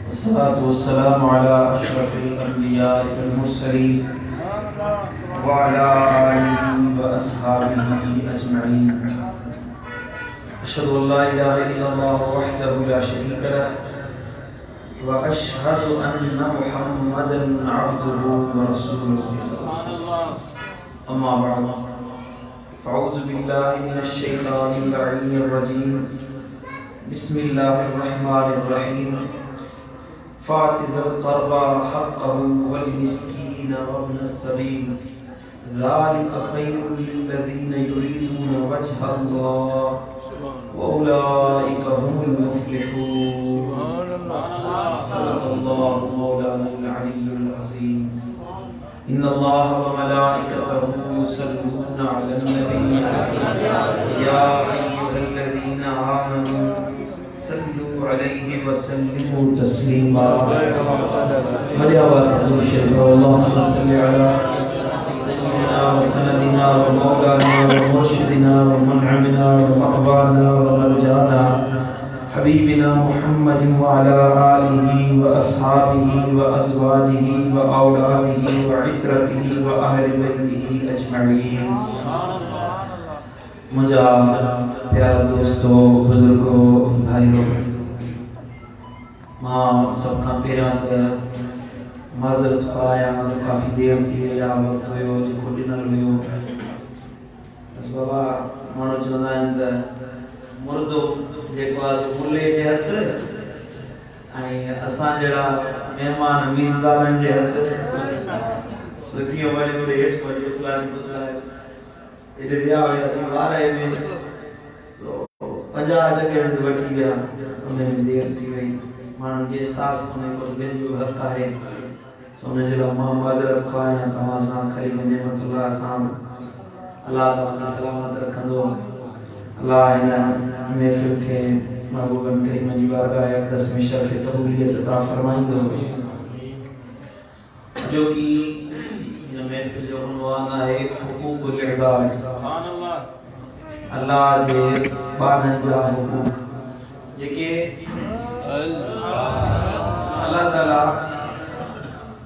वस्सलातु वस्सलामु अला अशरफिल अंबिया वल मुरसलीन व अला आलिहि व अस्हाबिहि अजमईन। अशहदु अल्ला इलाहा इल्लल्लाह वहदहु ला शरीका लह व अशहदु अन्ना मुहम्मदन अब्दुहु व रसूलुहु। अम्मा बअद, अऊज़ु बिल्लाहि मिनश शैतानिर रजीम। बिस्मिल्लाहिर्रहमानिर्रहीम। फातिज़िल क़रबा हक़्क़हु वल मिस्कीन वब्नस सबील ज़ालिका ख़ैरुल लिल्लज़ीना युरीदूना वजहल्लाह व उलाइका हुमुल मुफ़्लिहून। सल्लल्लाहु मौलानाल अलिय्युल अज़ीम। इन्नल्लाह व मलाइकतहु युसल्लूना अलन नबी या अय्युहल्लज़ीना आमनू सल्लु अलैहि व सल्लिमू तस्लीमा। मर्हबा सल्लु शरीफ अल्लाहुम्मा सल्लि अला सय्यिदिना व सनदिना व मौलाना व मुर्शिदिना व मुनअमिना व मक़बाना व मरजाना हबीबिना मुहम्मदिन व अला आलिहि व अस्हाबिहि व अज़वाजिहि व औलादिहि व इत्रतिहि व अहलि बैतिहि अजमईन। मुझा प्यारा दोस्तों, बुजुर्गों, भाइयों, मां सबका पहिरियां त माज़रत पाया। काफ़ी देर थी वई आहे, वक़्तु हुयो जेको ॾिनल हुयो। बसि बाबा माण्हू चवंदा आहिनि त मुर्दो जेको आहे सो मुले जे हथ ऐं असां जहिड़ा महिमान मीज़बाननि जे हथ। सो कीअं वञे होॾे हेठि वञे फलाणी फलाणी एॾे विया हुयासीं वाराए में, 50 जॻहियुनि ते वठी विया। उन में देर थी वई, माण्हुनि खे एहसासु कोन्हे को ॿियनि जो हक़ आहे। सो उन जे लाइ मां माज़रत ख़्वाहियां तव्हां सां। करीम नेमतुल्लाह सां अलाह तव्हांखे सलामत रखंदो। अलाह हिन महफ़िल खे महबूबन करीम जी बारगाह अक़दस में शर्फ़ क़बूलियत अता फ़रमाईंदो। जो कि इन महफ़िल जो उन्वान आहे हुकूकुल इबाद। अल्लाह जे बाननि जा हुकूक जेके अल्लाह ताला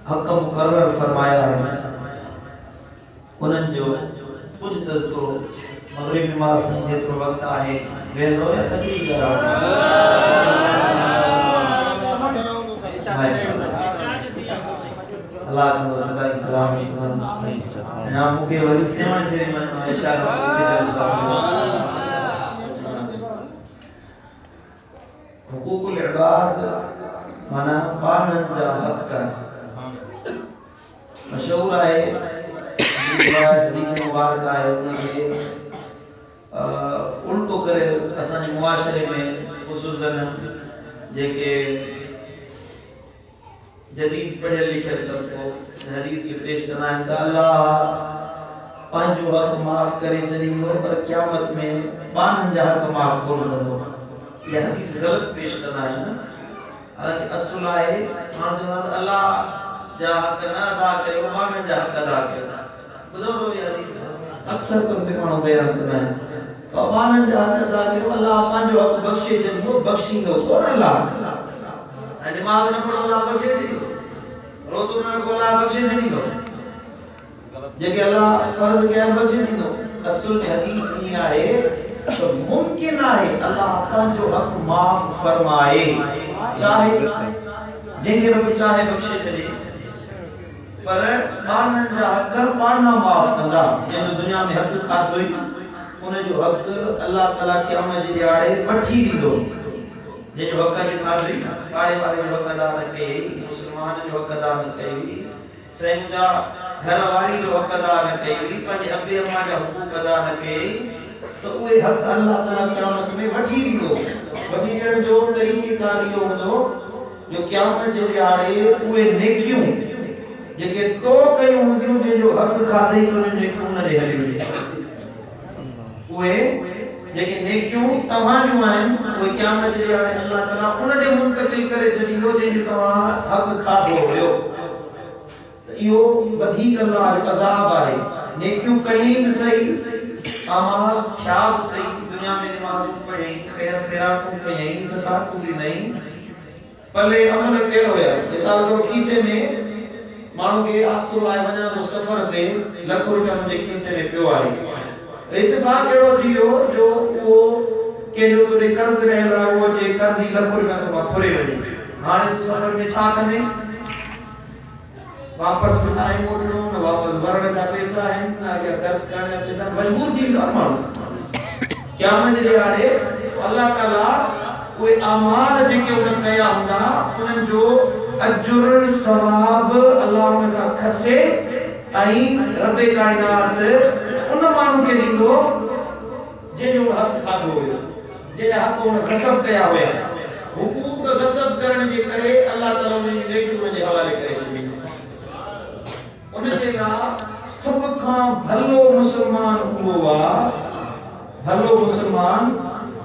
हक़ मुक़र्रर फरमाया है, उन्हनि जो कुछ तज़किरो मग़रिब नमाज़ ताईं जेतिरो वक़्तु आहे वेंदो या तकलीफ़ करा। अल्लाह को सदाई सलाम या मूंखे वरी सेवण चई वञो इशारो हुकूकुल इबाद माना बाननि जा हक़। मशहूर आहे हदीस मुबारक आहे, उनखे उल्टो करे असांजे मुआशरे में ख़ुसूसन जेके जदीद पढ़ियल लिखियल तबको हदीस के पेश कंदा आहिनि त अल्लाह पंहिंजो हक़ माफ़ करे छॾींदो, पर क़यामत में बाननि जा हक़ माफ़ कोन कंदो। इहा हदीस ग़लति पेश कंदा आहिनि। हालांकि असुल आहे माण्हू चवंदा त अल्लाह जा हक़ न अदा कयो, बाननि जा हक़ अदा कयो। ॿुधो अथव इहा हदीस? अक्सर तौर ते माण्हू बयान कंदा आहिनि त बाननि जा हक़ अदा कयो, अल्लाह पंहिंजो हक़ बख़्शे छॾींदो, बख़्शींदो कोन अल्लाह। ऐं नमाज़ न पढ़ो अल्लाह बख़्शे छॾींदो, रोज़ो न रखो अल्लाह बख़्शे छॾींदो, जेके अल्लाह फ़र्ज़ कया बख़्शे छॾींदो। असुल में हदीस ईअं आहे तो मुमकिन आहे अल्लाह पंहिंजो हक़ माफ़ फरमाए, चाहे जंहिंखे रब चाहे बख़्शे छॾे, पर बाननि जा हक़ पाण माफ़ कंदा। जंहिंजो दुनिया में हक़ खाधो ई उनजो हक़ अल्लाह ताला क़यामत जे ॾियारे वठी ॾींदो। जंहिंजो हक़ जे खाधो ई पाड़े वारे जो हक़ अदा न कई, मुस्लमान जो हक़ अदा न कई, सैन जा घर वारी जो हक़ अदा न कई, पंहिंजे अबे अम्मा जा हुकूक अदा न कई, तो उहे हक़ अल्लाह ताला क़यामत में वठी ॾींदो। वठी ॾियण जो तरीक़ेकार इहो हूंदो जो क़यामत जे ॾियारे उहे नेकियूं जेके तो कयूं हूंदियूं, जंहिंजो हक़ खाधई तो उन्हनि नेकियूं न ॾे हली वञे। उहे जेके नेकियूं तव्हां जूं आहिनि उहे क़यामत जे ॾियारे अल्लाह ताला उन ॾे मुंतक़िल करे छॾींदो जंहिंजो तव्हां हक़ खाधो हुयो। त इहो वधीक अल्लाह जो अज़ाब आहे। नेकियूं कई बि सही अमाल थिया भी सही दुनिया में नमाज़ पढ़ई खैर खैरातों कयई ज़कातूं ॾिनई पले अमल कयल हुया मिसाल तो खीसे में माण्हू खे आसो लाइ वञण जो सफ़र ते लख रुपया मुंहिंजे खीसे में पियो आहे इत्तेफ़ाक़ अहिड़ो थी वियो जो उहो कंहिंजो तुंहिंजे कर्ज़ रहियल आहे उहो जे कर्ज़ ई लख रुपया तो फुरे वञे हाणे तूं सफ़र में छा कंदे वापस भी ना मोटणो न वापस भरण जा पैसा आहिनि न अॻियां ख़र्च करण जा पैसा मजबूर थी वेंदो आहे माण्हू क़यामत जे ॾियारे अल्लाह ताला उहे अमाल जेके उन्हनि कया हूंदा उन्हनि जो अजुर सवाब अल्लाह उन खां खसे ऐं रब काइनात उन माण्हू खे ॾींदो जंहिंजो हक़ खाधो हुयो जंहिंजा हक़ उन गसब कया हुया हुकूक गसब करण जे करे अल्लाह ताला उन्हनि नेक जे हवाले करे छॾींदो उनके ला सब खां भलो मुसलमान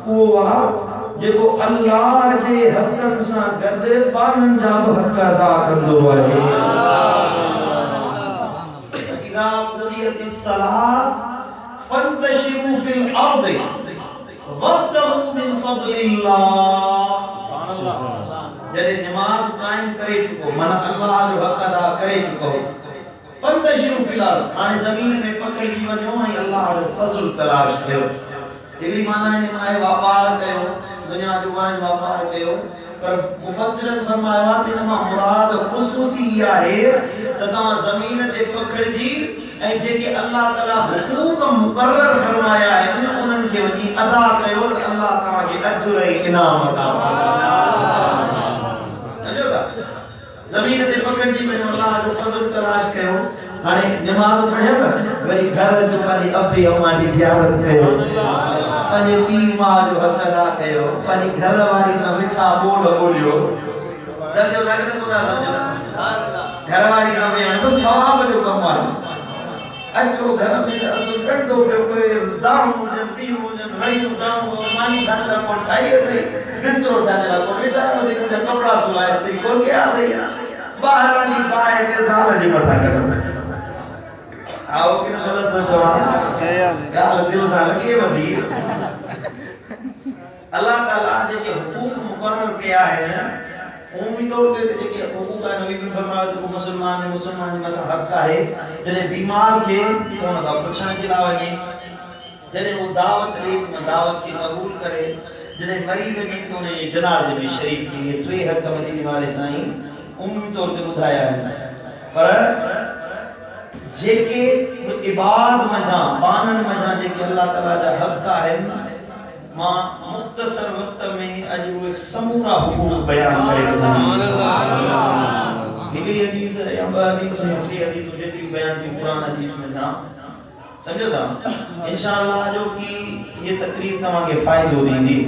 उहो जेको अल्लाह जे हक़न सां गॾु ॿारनि जा बि हक़ अदा कंदो आहे इज़ा क़ुदियतिस सलात फंतशिरू फिल अर्द वब्तगू मिन फज़लिल्लाह जॾहिं नमाज़ क़ाइम करे चुको माना अल्लाह जो हक़ अदा करे चुको फंतशिरू फिल अर्द हाणे ज़मीन में पकड़जी वञो ऐं अल्लाह जो फज़ल तलाश कयो एड़ी माना है माए व्यापार कयो दुनिया जो व्यापार कयो पर मुफस्सिरन फरमाया त इनमां मुराद ख़ुसूसी आहे त तव्हां ज़मीन ते पकड़जी ऐं जेके अल्लाह ताला हुकूक मुकर्रर फरमाया आहिनि उन्हनि खे वञी अदा कयो त अल्लाह तव्हांखे अजर ऐं इनाम अदा समझो था ज़मीन ते पकड़जी वञो अल्लाह जो फज़ल तलाश कयो हाणे नमाज़ पढ़ियो वरी घर जो पंहिंजी अबे अम्मा जी ज़ियारत कयो पंहिंजे पीउ माउ जो हक़ अदा कयो पंहिंजी घर वारी सां मिठा ॿोल ॿोलियो सम्झो था कि नथा सम्झो घर वारी सां वेहण बि सवाब जो कमु आहे अचो घर में असुल ॾंडो पियो पए दाणू हुजनि तीयूं हुजनि रहियूं दाणू मानी छाणे लाइ कोन ठाही अथई बिस्तरो छाणे लाइ कोन विछायो अथई मुंहिंजा कपिड़ा सुलाए अथई कोन कया अथई ॿाहिरां पाए जे ज़ाल जे मथां कढंदा आओ कि न गलत हो चवा गाल दिल सां लगे वधी अल्लाह ताला जेके हुकूक मुकर्रर किया है ना उम्मीद तौर ते जेके हुकूक है नबी में फरमाया तो मुसलमान में हक है जने बीमार थे तो उनका पुछण के लाइ वञे जने वो दावत ॾे तो दावत खे कबूल करे जने मरी वञे तो उन जे जनाज़े में शरीक थी टे हक मदीने वाले साईं उम्मीद तौर ते ॿुधाया आहिनि पर जेके इबाद मजा बानन मजा जेके अल्लाह ताला जा हक आहिनि मां मुख्तसर वक्त में अॼु उहे समूरा हुकूक बयान करे हिकिड़ी हदीस या ॿ हदीस या टे हदीस जेतिरी बयान थी कुरान हदीस में था समझो था इंशाअल्लाह जो कि ये तकरीर तव्हांखे फ़ाइदो ॾींदी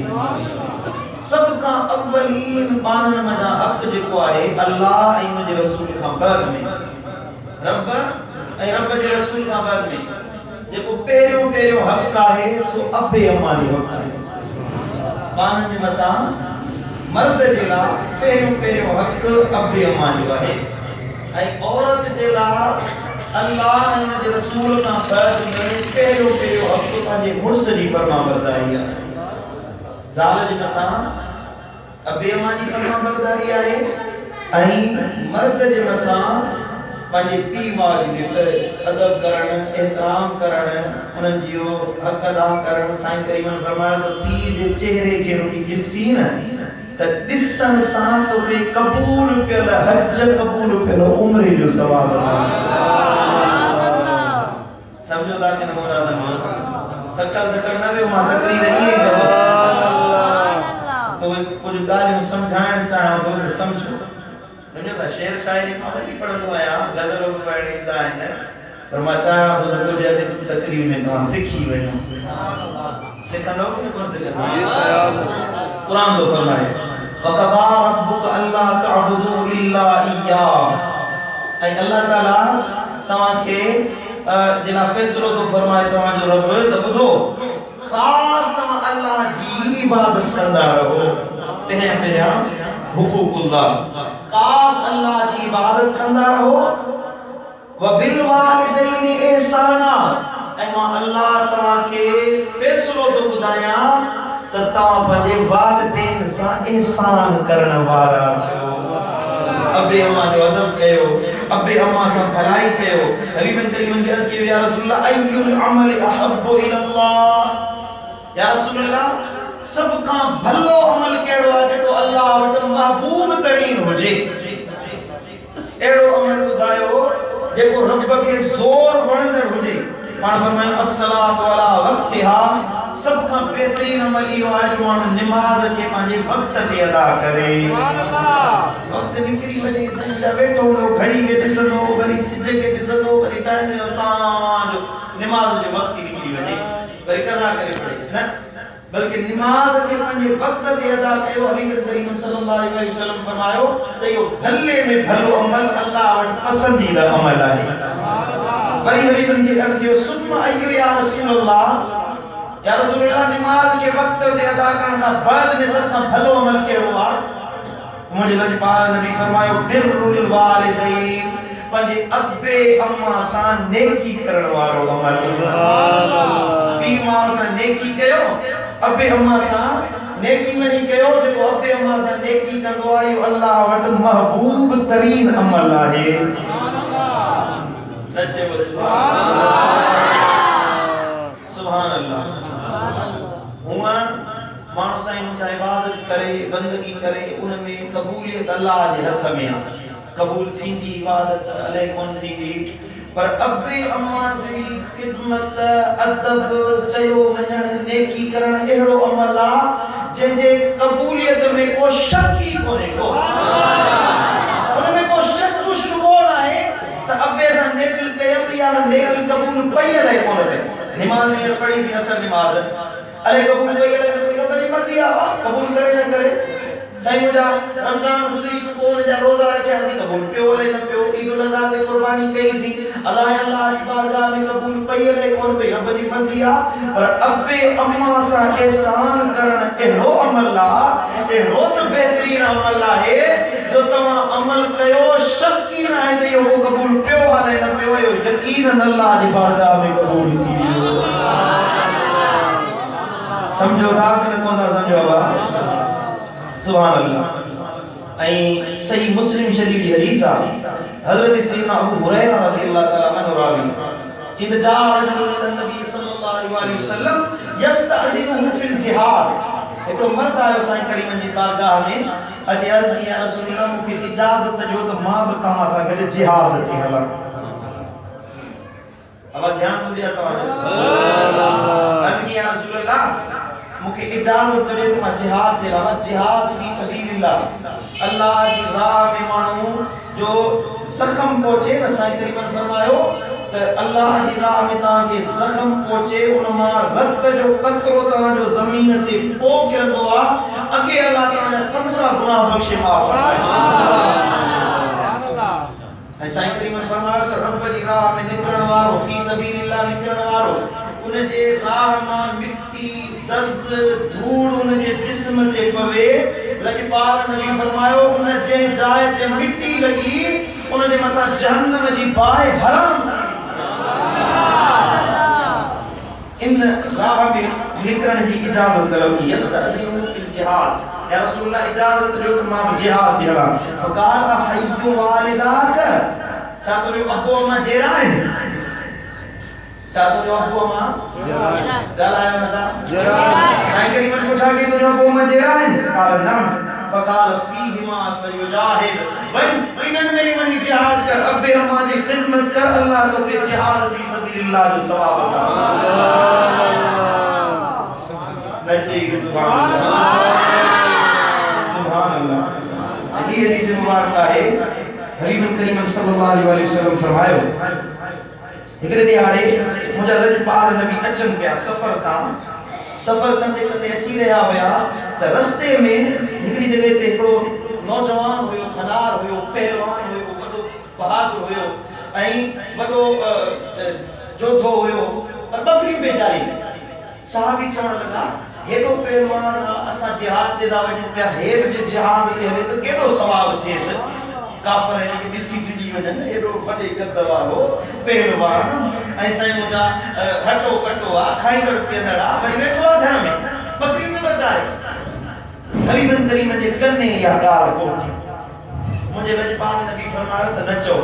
सब खां अव्वलीन बानन मजा हक जेको आहे अल्लाह ऐं उन जे रसूल खां बाद में रब ऐं रब जे रसूल खां बाद में जेको पहिरियों हक़ आहे सो अबे अम्मा जो हक़ आहे बाननि जे मथां मर्द जे लाइ पहिरियों हक़ अबे अम्मा जो आहे ऐं औरत जे लाइ अल्लाह ऐं उन जे रसूल खां बाद में पहिरियों हक़ पंहिंजे मुड़ुस जी फरमाबरदारी आहे ज़ाल जे मथां अबे अम्मा जी फरमाबरदारी आहे ऐं मर्द जे मथां पंहिंजे पीउ माउ जी अदब करण एहतराम करण उन्हनि जो हक़ अदा करण साईं करीम फरमायो त पीउ जे चेहरे खे रुकी ॾिसी न त ॾिसण सां तोखे क़बूल पियल हज क़बूल पियल उम्र जो सवाब समझो था कि न मोरा तकल न वियो मां तकरीर ईअं तो कुछ ॻाल्हियूं सम्झाइण चाहियां थो सम्झो समझो था शेर शायरी मां वरी पढ़ंदो आहियां गज़ल बि पढ़ण ईंदा आहिनि पर मां चाहियां थो त कुझु अॼु तकरीर में तव्हां सिखी वञो सिखंदो कि कोन सिखंदो क़ुरान थो फरमाए वक़ज़ा रब्बुक अल्ला तअबुदू इल्ला इय्याह ऐं अल्लाह ताला तव्हांखे जिना फ़ैसिलो थो फरमाए तव्हांजो रब त ॿुधो ख़ासि तव्हां अल्लाह जी इबादत कंदा रहो पहिरियां हुकूकुल्लाह खास अल्लाह की इबादत कंदा रहो व बिल वालिदैन ihsana ऐं मां अल्लाह तव्हांखे फ़ैसिलो थो ॿुधायां त तव्हां पंहिंजे वालिदैन सां ihsan करण वारा थियो। अबे अम्मा जो अदब कयो, अबे अम्मा सां भलाई कयो। हबीबन करीमन खे अर्ज़ कयो या रसूल अल्लाह अय्युल अमल अहब्बु इलल्लाह, या रसूल अल्लाह सब खां भलो अमल कहिड़ो आहे जेको अल्लाह वटि महबूब तरीन हुजे। अहिड़ो अमल ॿुधायो जेको रब खे ज़ोर वणंदड़ हुजे। पाण फरमायूं अस्सलातु अला वक्तिहा, सब खां बेहतरीन अमल इहो आहे जो माण्हू निमाज़ खे पंहिंजे वक़्त ते अदा करे। वक़्त निकिरी वञे, संझा वेठो हूंदो, घड़ी खे ॾिसंदो, वरी सिज खे ॾिसंदो, वरी टाइम जो तांजो निमाज़ जो वक़्त ई निकिरी वञे, वरी कज़ा करे पढ़े न, बल्कि निमाज़ खे पंहिंजे वक़्त ते अदा कयो। हबीब करीम सल्लल्लाहु अलैहि वसल्लम फरमायो त इहो भले में भलो अमल अल्लाह वटि पसंदीदा अमल आहे। वरी हबीबन खे अर्ज़ कयो सुम्मा अय्यो या रसूल अल्लाह, या रसूल अल्लाह निमाज़ खे वक़्त ते अदा करण खां बाद में सब खां भलो अमल कहिड़ो आहे? मुंहिंजे लजपाल नबी फरमायो बिरुल वालिदैन, पंहिंजे अबे अम्मा सां नेकी करण वारो अमल। सुभान अल्लाह। पी मां सां नेकी कयो, अबे अम्मा सां नेकी वणी कयो। जेको अबे अम्मा सां नेकी कंदो आहे इहो अल्लाह वटि महबूब तरीन अमल आहे। नचे सुभान अल्लाह, सुभान अल्लाह। हुआ माण्हू साईं मुंहिंजा इबादत करे, बंदगी करे, उनमें क़बूलियत अल्लाह जे हथ में आहे। कबूल थींदी इबादत अलाए कोन थींदी, पर अबे अम्मा जी खिदमत, अदब, चयो वञण, नेकी करण अहिड़ो अमल आहे जंहिंजे क़बूलियत में को शक ई कोन्हे, को उनमें को शक शुबो न आहे त अबे सां नेकी कयमि या नेकी क़बूल पई अलाए कोन पई। निमाज़ हींअर पढ़ी सी असर निमाज़ अलाए क़बूल पई अलाए न पई, रब जी मर्ज़ी आहे, क़बूल करे न करे। साईं मुंहिंजा रमज़ान गुज़री चुको, हुनजा रोज़ा रखियासीं, क़बूल पियो अलाए न पियो। ईद उल अज़हा ते क़ुर्बानी कईसीं, अलाए अल्लाह जी बारगाह में क़बूल पई अलाए कोन पई, रब जी मर्ज़ी आहे। पर अबे अम्मा सां ihsan करण अहिड़ो अमल आहे, अहिड़ो त बहितरीन अमल आहे जो तव्हां अमल कयो, शक ई न आहे त इहो क़बूल पियो अलाए न पियो, इहो यकीनन अल्लाह जी बारगाह में क़बूल थी वियो। समझो था कि न कोन था समझो? सुभान अल्लाह। ऐं सही मुस्लिम शरीफ जी हदीस आहे, हज़रत सैयदना अबू हुरैरा रज़ियल्लाहु तआला अन्हु रावी कि जा रजुल नबी सल्लल्लाहु अलैहि वसल्लम यस्तअज़िनुहु फिल जिहाद। हिकिड़ो मर्द आयो साईं करीमन जी बारगाह में, अचे अर्ज़ कई या रसूल अल्लाह मूंखे इजाज़त ॾियो त मां बि तव्हां सां गॾु जिहाद ते हलां। अब ध्यान ॾियो तव्हांजो। अर्ज़ कई या रसूल अल्लाह मूंखे इजाज़त ॾियो त मां जिहाद ते रहां। जिहाद फी सबीलिल्लाह, अल्लाह जी राह में माण्हू जो ज़ख़्म पहुचे न, साईं करीमन फरमायो त अल्लाह जी राह में तव्हांखे ज़ख़्म पहुचे, उन मां रत जो कतरो तव्हांजो ज़मीन ते पो किरंदो आहे, अॻे अल्लाह तव्हांजा समूरा गुनाह बख़्शे माफ़ फरमाए। ऐं साईं करीमन फरमायो त रब जी राह में निकिरण वारो, फी सबीलिल्लाह निकिरण वारो, उनजे राह मां मिट्टी, दज़, धूड़ उनजे जिस्म ते पवे, लजपाल नबी फरमायो उन जे जाइ ते मिट्टी लगी, उनजे मथां जहन्नम जी बाहि हराम थी। इन राह में निकिरण जी इजाज़त तलब की। यस्तअज़िनुहु फिल जिहाद, या रसूल अल्लाह इजाज़त ॾियो त मां जिहाद ते हलां। फ़क़ाल अहय्यु वालिदाक, छा तुंहिंजो अबो अम्मा जेरा आहिनि? छा तुंहिंजो अबो अम्मा ॻाल्हायो नथा? साईं करीमन पुछा कि तुंहिंजो अबो अम्मा जेरा आहिनि? क़ाल नअम। फ़क़ाल फ़ीहिमा फ़लयुजाहिद, वञ इन्हनि में वञी जिहाद कर, अबे अम्मा जी ख़िदमत कर, अल्लाह तोखे जिहाद फ़ी सबीलिल्लाह जो सवाब अता नची। सुभान अल्लाह, सुभान अल्लाह। ये हदीस मुबारक है, हबीब करीम सल्लल्लाहु अलैहि वसल्लम फरमायो हिकड़े दिहाड़े मुंहिंजा रजपाल नबी अचनि पिया सफ़र तां, सफ़र कंदे कंदे अची रहिया हुया त रस्ते में हिकड़ी जगह ते हिकिड़ो नौजवान हुयो, खनार हुयो, पहलवान हुयो, वॾो बहादुर हुयो ऐं वॾो जोधो हुयो, पर बकरियूं बेचारी। साहबी चवण लॻा हेॾो पहलवान असां जिहाद ते था वञूं पिया, हे बि जिहाद ते हले त केॾो सवाब थिएसि। काफ़िर हिनखे ॾिसी ॾिॼी वञनि, हेॾो वॾे कद वारो पहलवान ऐसा ही मुझा हटो कटो आ खाईंदड़ पींदड़ आ वरी वेठो आ घर में बकरी में बचाए गरीबन करीम जे कन्ने या गाल पहुंची मुझे लजपाल नबी फरमायो त नचो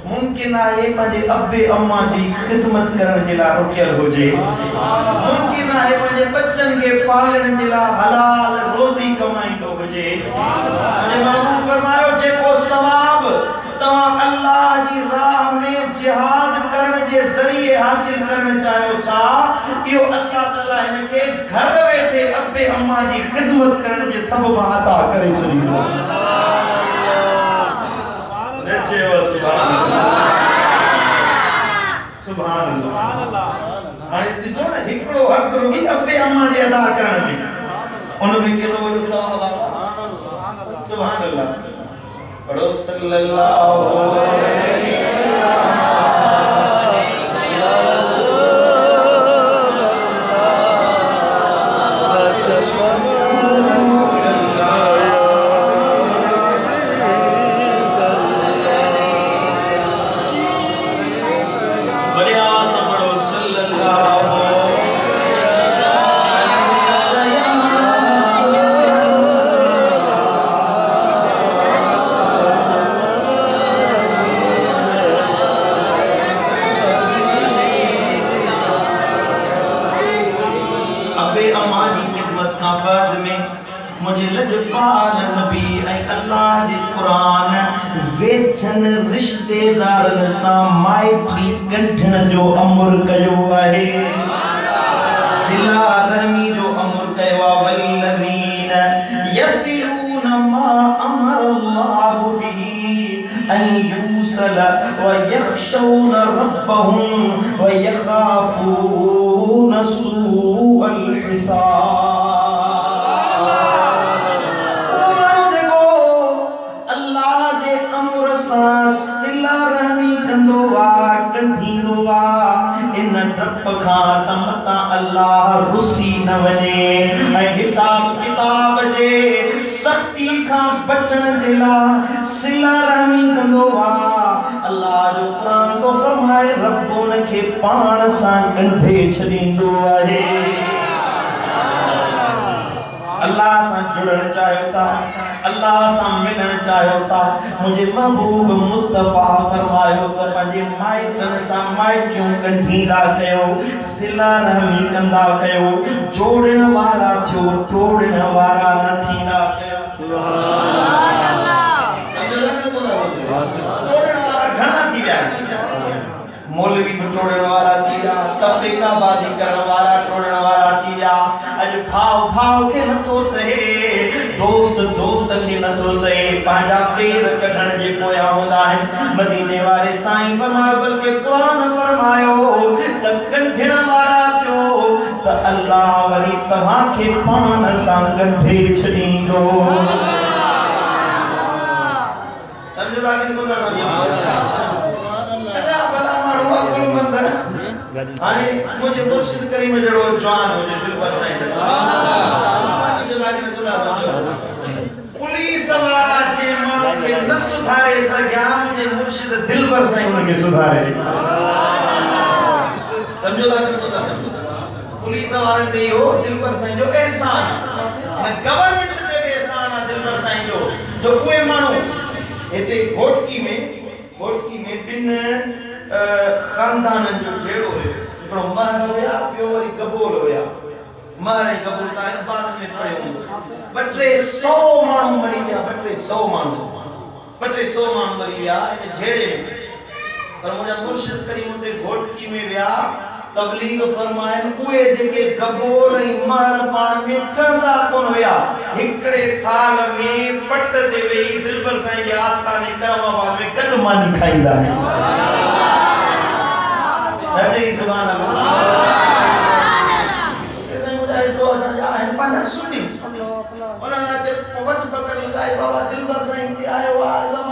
मुमकिन आहे पंहिंजे अब्बे अम्मा जी खिदमत करण जे लाइ रुकियल हुजे मुमकिन आहे पंहिंजे बच्चन खे पालण जे लाइ हलाल रोज़ी कमाईंदो हुजे मुंहिंजे महबूब फरमायो जेको सवाब तव्हां अल्लाह जी राह में जिहाद करण जे ज़रिए हासिल करण चाहियो था इहो अल्लाह ताला हिन खे घर वेठे अब्बे अम्मा जी खिदमत करण जे सबब अता करे छॾींदो सुभान अल्लाह हाणे ॾिसो न हिकिड़ो हक़ रुॻी अब्बे अम्मा जे अदा करण में उन में केॾो वॾो सवाब आहे सुभान अल्लाह पढ़ो सल्लल्लाहु अलैहि रिश्तेदारन सां माइटी गंढण जो अमर कयो आहे सिला रहमी जो अमर कयो आहे वल्लज़ीन यस्तिलून मा अमर अल्लाहु बिही अन युसल व यखशून रब्बहुम व यखाफून सूअल हिसाब इन डप खां तमता अल्लाह रुसी न वने ऐं हिसाब किताब जे सख्ती खां बचण जे लाइ सिला रहमी कंदो आहे अल्लाह जो क़ुरान तो फरमाए रब उन खे पाण सां ॻंढे छॾींदो आहे अल्लाह सां जुड़ण चाहियो था अल्लाह सां मिलण चाहियो था मुझे महबूब मुस्तफा फरमायो त पंहिंजे माइटन सां माइटियूं ॻंढींदा कयो सिला रहमी कंदा कयो जोड़ण वारा थियो तोड़ण वारा न थींदा कयो सुभान अल्लाह तोड़ण वारा घणा थी विया मौलवी भी टोड़ण वारा थी विया तफरीकाबाजी करण वारा टोड़ण वारा थी विया अज भाव के नथो सहे दोस्त के नथो सहे पंहिंजा पेर कढण जे पोयां हूंदा आहिनि मदीने वारे साईं फरमायो बल्कि क़ुरान फरमायो त ॻंढण वारा थियो त अल्लाह वरी तव्हां खे पाण सां ॻंढे छॾींदो समझो था कि कोन सदा भला माण्हू अकुल मंद हाणे मुंहिंजे मुर्शिद करीम जहिड़ो जवान हुजे दिल पर साईं समझो था कि कोन पुलिस वारा जे माण्हू खे न सुधारे सघिया मुंहिंजे मुर्शिद दिल पर साईं उन खे सुधारे समझो था कि कोन पुलिस वारनि ते इहो दिल पर साईं जो एहसान न गवर्नमेंट ते बि एहसान आहे दिल पर साईं जो उहे माण्हू हिते घोटकी में बिन खानदानन जो जेड़ो हुयो हिकिड़ो महर हुया ॿियो वरी कबूल हुया महर ऐं कबूल तव्हां अख़बार में पढ़ियो 200 माण्हू मरी विया 200 माण्हू मरी विया इन झेड़े में पर मुंहिंजा मुर्शिद करीम उते घोटकी में विया तबलीग फरमाइन उहे जेके कबूल ऐं महर पाण में ठहंदा कोन हुया हिकिड़े थाल में पट ते वेही दिलबर साईं जे आस्थाने करमाबाद में गॾु मानी खाईंदा आहिनि सुभान अल्लाह इते मुजाहिद तो असांजा आहिनि पंहिंजा सुन्नी उन्हनि जे वट पकड़ी गाए बाबा दिलबर साईं ते आयो आहे असां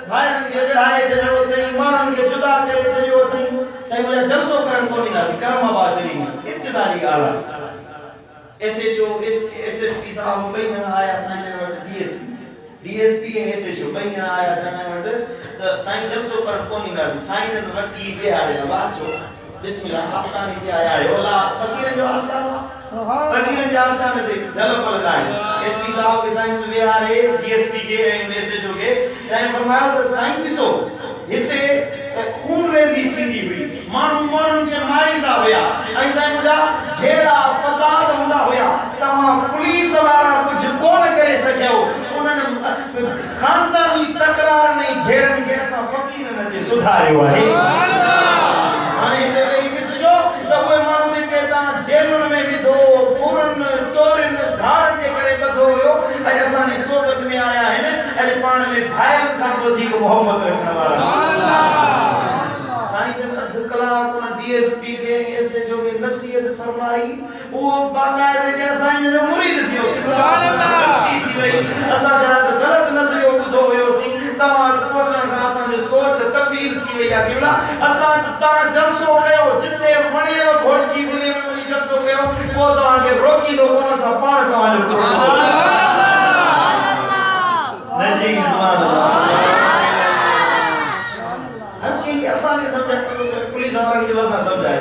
भाइरनि खे विढ़ाए छॾियो अथई माण्हुनि खे जुदा करे छॾियो अथई साईं मुंहिंजा जलसो करणु कोन ईंदासीं करमाबाद शरीफ़ में इब्तिदाई ॻाल्हि आहे एसएचओ एसएसपी साहब ॿई ॼणा आया असांजे वटि डीएसपी डीएसपी ऐसे जो कहीं आया साईं वट त साईं जलसो कर कोन ईंदा साईं ने वठी बिहारे बात जो बिस्मिल्लाह आस्थान ते आया है ओला फकीरन जो आस्थान फकीरन जो आस्थान ते जल पर लाए एसपी साहब के साईं बिहारे डीएसपी के ऐसे जो के साईं फरमाया त साईं ॾिसो हिते खून रेज़ी थींदी हुई माण्हुनि खे मारींदा हुया ऐं साईं मुंहिंजा जहिड़ा फसाद हूंदा हुया तव्हां पुलिस वारा कुझु कोन करे सघियो उन्हनि खानदानी तकरार ने झेड़नि खे असां फ़क़ीरनि जे सुधारियो आहे हाणे हिते वेही ॾिसजो त उहे माण्हू जेके तव्हां जेलुनि में विधो पूरनि चोरनि धाड़नि जे करे ॿधो हुयो अॼु असांजी सोबत में आया आहिनि अॼु पाण में भाइरनि खां वधीक मोहबत रखण वारा साईं जन अध कलाक उन डीएसपी के ऐसे जो के नसीहत फरमाई वो बाकायदे जण साईं जो मुरीद थियो सुभान अल्लाह थी वई असां शायद गलत नज़रियो ॿुधो हुयोसीं तव्हां पहुचण खां असांजो सोच तब्दील थी वई आहे क़िबला असां तव्हां जलसो कयो जिथे वणेव घोटकी ज़िले में वञी जलसो कयो पोइ तव्हांखे रोकींदो कोन असां पाण तव्हांजो सुभान अल्लाह न जी सुभान अल्लाह पुलिस वारनि खे वसा समझाए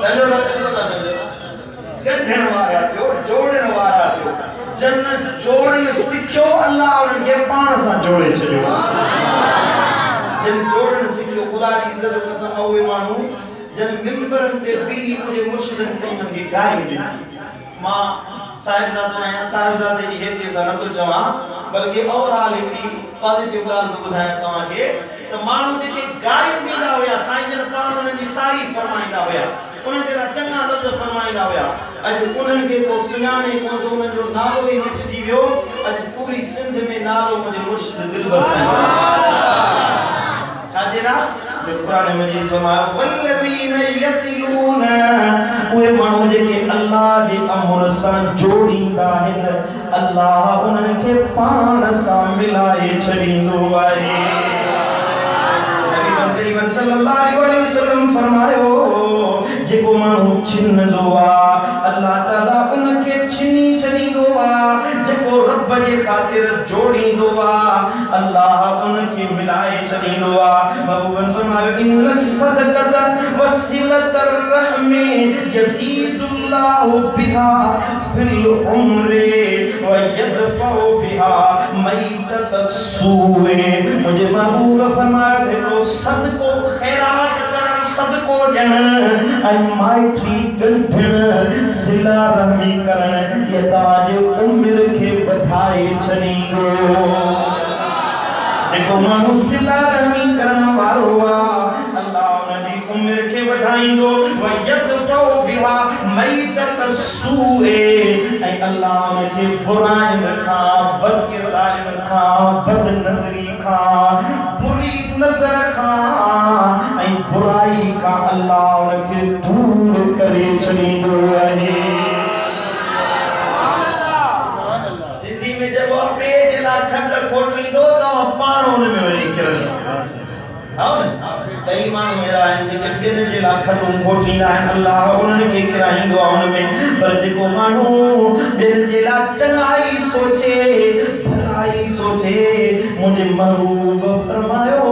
सॼो रात पता समझो गंढण वारा थियो जोड़ण वारा थियो जन जोड़ण सिखियो अल्लाह उन्हनि खे पाण सां जोड़े छॾियो जन जोड़ण सिखियो ख़ुदा जी इज़त जो कसम उहे माण्हू जन मिंबरनि ते बीही मुंहिंजे मुर्शिदनि ते उन्हनि खे गारियूं ॾिनियूं मां साहिबज़ादो आहियां साहिबज़ादे जी हैसियत सां नथो चवां बल्कि ओवरऑल हिकिड़ी पॉजिटिव ॻाल्हि थो ॿुधायां तव्हांखे त माण्हू जेके गारियूं ॾींदा हुया साईं जन पाण उन्हनि जी तारीफ़ फरमाईंदा हुया उन्हनि जे लाइ चङा लफ़्ज़ फरमाईंदा हुया अॼु उन्हनि खे को सुञाणे कोन थो उन्हनि जो नालो ई मिटिजी वियो अॼु पूरी सिंध में नालो मुंहिंजे मुर्शिद दिलबर साईं छाजे लाइ कुरान मजीद फरमायो वल्लज़ीन यसिलून उहे माण्हू जेके अल्लाह जे अमर सां जोड़ींदा आहिनि अल्लाह उन्हनि खे पाण सां मिलाए छॾींदो आहे नबी करीम सल्लल्लाहु अलैहि वसल्लम फरमायो जेको माण्हू छिनंदो आहे अल्लाह ताला उनखे छिनी छॾींदो आहे जेको रब जे ख़ातिर जोड़ींदो आहे अल्लाह उनखे मिलाए छॾींदो आहे महबूबन फरमायो इन सदक़त वसिलतर रहमी यज़ीदुल्लाहु बिहा फिल उम्रे व यदफउ बिहा मैतत सूए मुझे महबूब फरमाया देखो सदको खैरात करण सदको ॾियण ऐं माइटी ॻंढण सिला रहमी करण ये तव्हांजे उमिरि खे वधाए छॾींदो जेको माण्हू सिला रहमी करण वारो आहे अल्लाह उनजी उमिरि खे वधाईंदो व यदफउ बिहा मैतत सूए ऐं अल्लाह उनखे बुराइयुनि खां बदकिरदारियुनि खां बदनज़री खां बुरी नज़र खां ऐं बुराई खां अल्लाह उनखे दूर करे छॾींदो आहे सिंधी में जब ॿिए जे लाइ खंड खोटींदो तव्हां पाण हुन में वञी किरंदो कई माण्हू अहिड़ा आहिनि जेके ॿियनि जे लाइ खंडूं खोटींदा आहिनि अल्लाह उन्हनि खे किराईंदो आहे हुन में पर जेको माण्हू ॿियनि जे लाइ चङाई सोचे भलाई सोचे मुंहिंजे महबूब फरमायो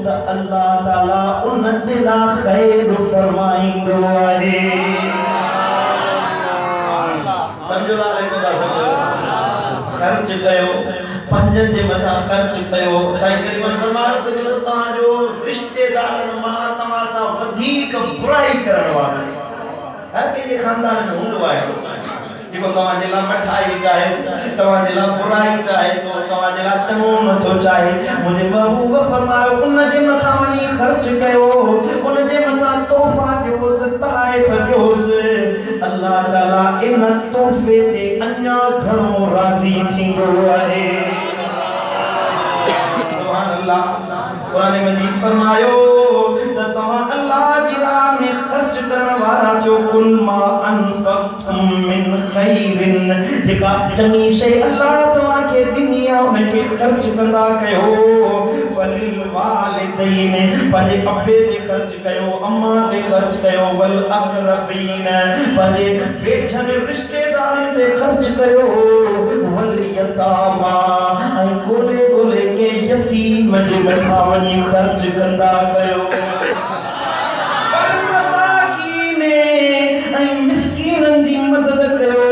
त अल्लाह ताला उन जे लाइ ख़ैर फरमाईंदो आहे समझो था ख़र्च कयो पंजनि जे मथां ख़र्च कयो साईं करीम फरमायो त जो तव्हांजो रिश्तेदारनि मां तव्हां सां वधीक बुराई करण वारो हर कंहिंजे खानदान में हूंदो आहे जेको तव्हांजे लाइ मठाई चाहे तव्हांजे लाइ बुराई चाहे तो तव्हांजे लाइ चङो नथो चाहे मुंहिंजे महबूब फरमायो उन जे मथां वञी ख़र्च कयो उन जे मथां तोहफ़ा ॾियोसि तहाइफ़ ॾियोसि अल्लाह ताला इन तोहफ़े ते अञा घणो राज़ी थींदो आहे सुभान अल्लाह कुरान मजीद फरमायो त तव्हां अल्लाह जी राह में ख़र्च करण वारा जो कुल मा अनफक़्तुम मिन खैरिन जेका चङी शइ अल्लाह तव्हांखे ॾिनी आहे उनखे ख़र्च कंदा कयो वलिल वालिदैन पंहिंजे अब्बे ते ख़र्च कयो अम्मा ते ख़र्च कयो वल अक़रबीन पंहिंजे वेझनि रिश्तेदारनि ते ख़र्च कयो वल यतामा ऐं ॻोल्हे ॻोल्हे के यतीम जे मथां वञी ख़र्च कंदा कयो मसाकीन ऐं मिस्कीननि जी मदद कयो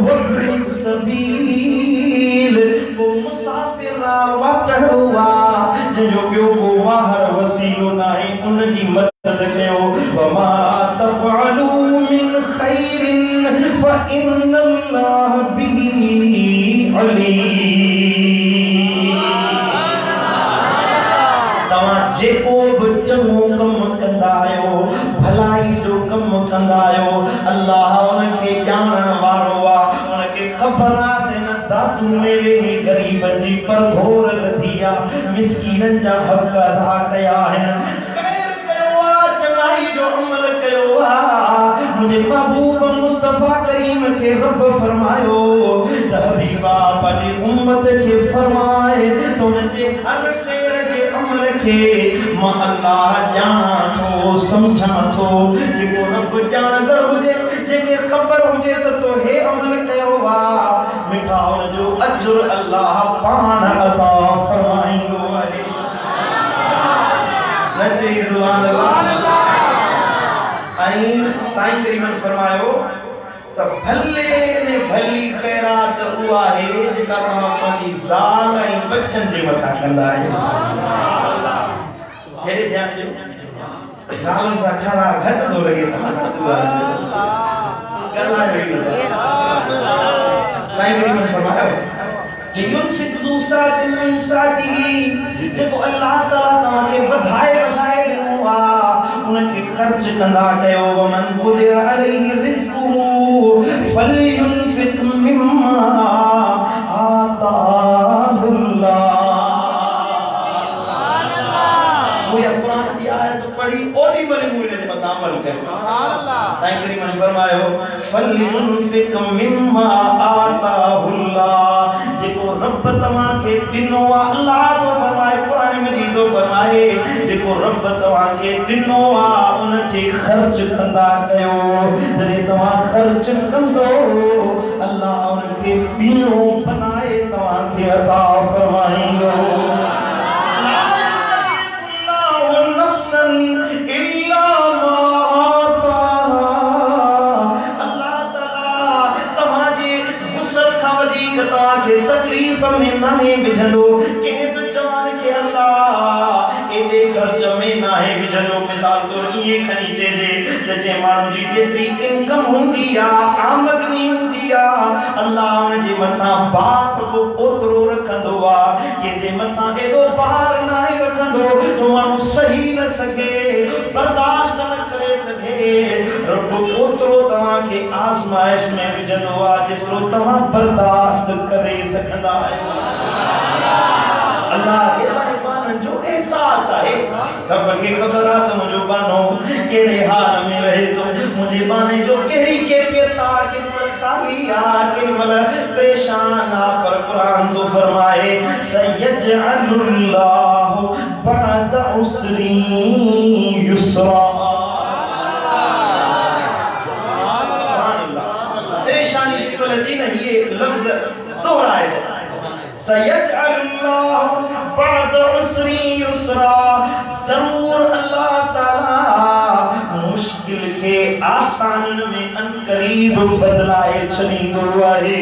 वब्नि सबील वो मुसाफ़िर वाटड़ो आहे जंहिंजो ॿियो को वाहर वसीलो नाहे उन जी मदद कयो वमा तफ़अलू मिन ख़ैरिन फ़इन्नल्लाह बिही अलीम तव्हां जेको बि चङो कमु कंदा आहियो भलाई जो कमु कंदा आहियो अल्लाह उनखे ॼाणण वारो आहे उनखे ख़बर आहे न दातू में वेही ग़रीबनि जी परभोर लधी आहे मिस्कीननि जा हक़ अदा कया आहिनि ख़ैर कयो आहे चङाई जो अमल कयो आहे मुंहिंजे महबूब मुस्तफ़ा करीम खे रब फरमायो त हबीबा पंहिंजी उम्मत खे फरमाए त उनजे हर ख़ैर जे अमल खे मां अल्लाह ॼाणां थो सम्झां थो जेको रब ॼाणंदड़ हुजे जंहिंखे ख़बर हुजे त तो हे अमल कयो आहे मिठा हुनजो अजुर अल्लाह पाण अता फरमाईंदो आहे नचे सुभान अल्लाह ऐं साईं करीमन फरमायो त भले ने भली ख़ैरात उहा आहे जेका तव्हां पंहिंजी ज़ाल ऐं बचनि जे मथां कंदा आहियो हेॾे ध्यानु ॾियो ज़ालुनि सां ठरा घटि थो लॻे तव्हां साईं करीमन फरमायो लियुनफिक ज़ू सातिन मिन सातिही जेको अल्लाह ताला तव्हांखे वधाए ॾिनो आहे उनखे ख़र्च कंदा कयो वमन क़ुदिर अलैहि रिज़्क़ुहु फलयुनफिक मिम्मा आताहुल्लाह मुझे कुरान की आयत पढ़ी ओडी बली मुझे मत अमल करो साईं करीम ने फरमायो फलयुनफिक मिम्मा आताहुल्लाह जेको रब तव्हांखे ॾिनो आहे अल्लाह तो फरमाए कुरान मजीद तो फरमाए जेको रब तव्हांखे ॾिनो आहे उन ते ख़र्च कंदा कयो जॾहिं तव्हां ख़र्च कंदो अल्लाह उनखे ॿीणो बनाए तव्हांखे अता फरमाईंदो तकलीफ में नाहे विझंदो कंहिं बि जवान खे अल्लाह एॾे ख़र्च में नाहे विझंदो मिसाल तौर इहे खणी चइजे त जंहिं माण्हू जी जेतिरी इनकम हूंदी आहे आमदनी हूंदी आहे अल्लाह हुनजे मथां बार बि ओतिरो रखंदो आहे कंहिंजे मथां एॾो बार नाहे रखंदो जो माण्हू सही न सघे बर्दाश्त न करे सघे रब ओतिरो तव्हांखे आज़माइश में विझंदो आहे जेतिरो तव्हां बर्दाश्त करे सघंदा आहियो अल्लाह खे महिरबानी जो एहसास आहे रब खे ख़बर आहे त मुंहिंजो बानो कहिड़े हाल में रहे थो मुंहिंजे बाने जो कहिड़ी कैफियत आहे केॾीमहिल ख़ाली आहे केॾीमहिल परेशान आहे पर क़ुरान तो फरमाए सयजअलुल्लाहु बअद उसरी युसरा परेशानी जी न ये लफ्ज दोहराए सयजअलुल्लाहु बअद उसरी युसरा जरूर अल्लाह ताला मुश्किल के आसान में अनकरीब बदलाए छॾींदो आहे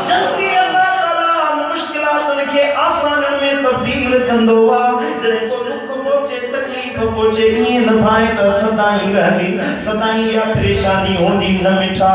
जल्दी अल्लाह ताला मुश्किलातुनि खे आसान में तब्दील कंदो आहे जॾहिं को दुख पहुचे तकलीफ़ पहुचे ईअं न भाए त सदाई रहंदी सदाई या परेशानी हूंदी न मिठा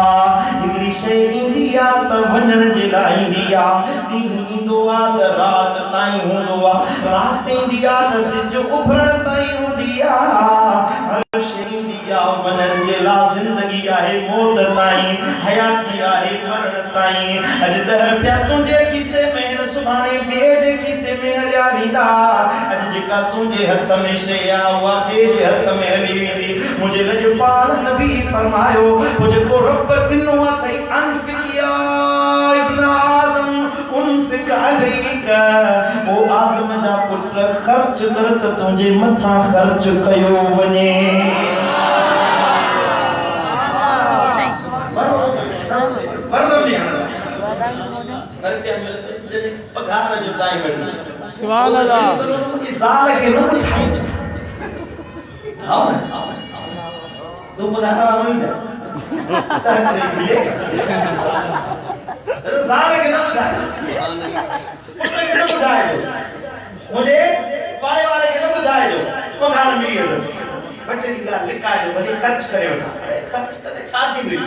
हिकिड़ी शइ ईंदी आहे त वञण जे लाइ ईंदी आहे ॾींहुं ईंदो आहे त राति ताईं हूंदो आहे राति ईंदी आहे त सिज उभरण ताईं हूंदी आहे हर शइ ईंदी आहे वञण जे लाइ ज़िंदगी आहे मौत ताईं हयाती आहे मरण ताईं अॼु ॾह रुपया तुंहिंजे खीसे में सुभाणे ॿिए जे खीसे में हलिया वेंदा अॼु जेका तुंहिंजे हथ में शइ आहे उहा ॿिए जे हथ में हली वेंदी मुंहिंजे लॼपाल नबी फरमायो पोइ जेको रब ॾिनो अथई अनफिक या इब्न आदम उनफिक अलैक ओ आदम जा पुट ख़र्च कर त तुंहिंजे मथां ख़र्च कयो वञे रुपया मिलते पगार जो टाइम अचे सुभान अल्लाह मुंहिंजी ज़ाल खे न ॿुधाए हा तूं पगार वारो ई न ज़ाल खे न ॿुधाए पुट खे न ॿुधाइजो मुंहिंजे पाड़े वारे खे न ॿुधाइजो पगार मिली वेंदसि ॿ टे ॾींहं लिकाइजो भली ख़र्च करे वठां ख़र्च करे छा थींदी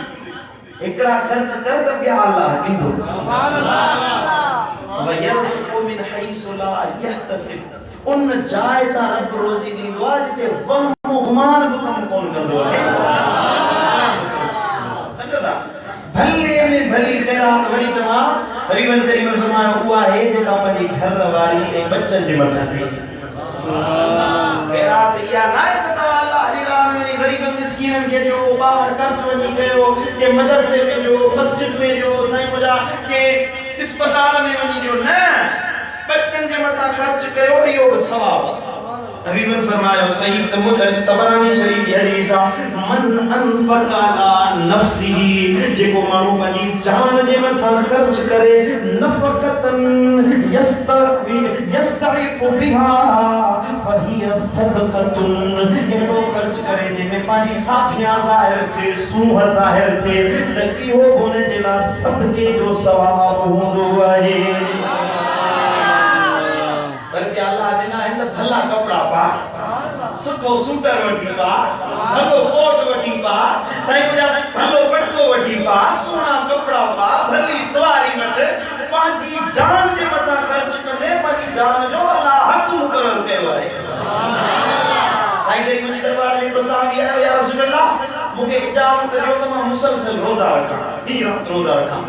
हिकिड़ा ख़र्च कर त ॿिया अलाह ॾींदो सुभान अल्लाह वयरज़ुक़ु मिन हैसु ला यहतसिब उन जाइ तां रब रोज़ी ॾींदो आहे जिते वहम गुमान बि कमु कोन कंदो आहे समझो भले में भली ख़ैरात वरी चवां हबीबन करीम फरमायो उहा आहे जेका पंहिंजी घर वारी ऐं बच्चनि जे मथां कई ख़ैरात इहा न आहे त तव्हां अलाह जी राह में ग़रीबनि मिस्कीननि खे ॾियो ॿाहिरि ख़र्च वञी कयो के मदरसे में ॾियो मस्जिद में ॾियो साईं मुंहिंजा के अस्पताल में वञी ॾियो न बच्चनि जे मथां ख़र्च कयो इहो बि सवाबु हबीबन फरमायो सही तबरानी शरीफ की हदीस आहे मन अनफक अला नफ्सिही जेको माण्हू पंहिंजी जान जे मथां ख़र्च करे नफ़क़तन यस्तइफ़ु बिहा फहिय सदक़तुन एॾो ख़र्च करे जंहिंमें पंहिंजी साफियां ज़ाहिर थिए सूंह ज़ाहिर थिए त इहो हुन जे लाइ सदक़े जो सवाबु हूंदो आहे पर क्या अल्लाह देना है तो भला कपड़ा पा सुको सूटर वठी पा भलो कोट वठी पा साईं मुंहिंजा भलो पटको वठी पा सुना कपड़ा पा भली सवारी वठ पंहिंजी जान जे मथां ख़र्च कंदे पंहिंजी जान जो अल्लाह हक़ मुक़रर कयो आहे साईं तेरी मुंहिंजी दरबार में हिकिड़ो साहबी आयो या रसूल अल्लाह मूंखे इजाज़त ॾियो त मां मुसलसल रोज़ा रखां ॾींहुं राति रोज़ा रखां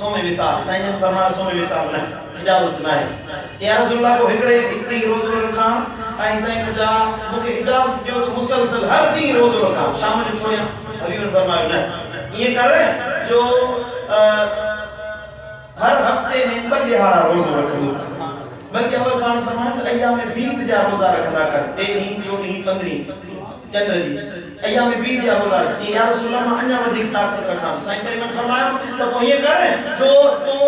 सोमे विसाल साईं ने फरमाया सोमे विसाल न इजाज़त न आहे या रसूल अल्लाह को हिकिड़ी रोज़ो रखां ऐं साईं मुंहिंजा मूंखे इजाज़त ॾियो त मुसलसल हर ॾींहुं रोज़ो रखां शाम जो छोड़ियां हबीबन फरमायो न ईअं कर जो हर हफ़्ते में 2 ॾिहाड़ा रोज़ो रखंदो बल्कि अवल कान फरमायो त अयाम बीत जा रोज़ा रखंदा कर 13 14 15 चंद्र जी अयाम बीत जा रोज़ा रख या रसूल अल्लाह मां अञा वधीक ताक़त रखां साईं करीम फरमायो त पोइ ईअं कर जो तूं